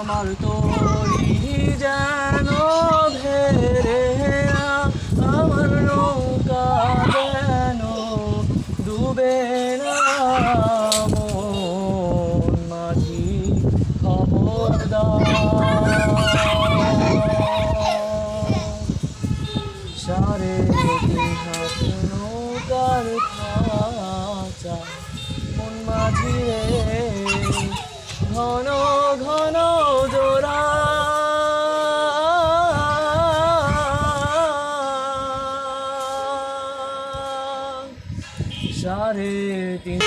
আমার তরি যেন ভেরে না, আমার নৌকা যেন ডুবে না। মন মাঝি খবরদার, সাড়ে তিন হাত নৌকার খাঁচা। মন মাঝি রে, ঘন ঘন জোড়া, সাড়ে তিন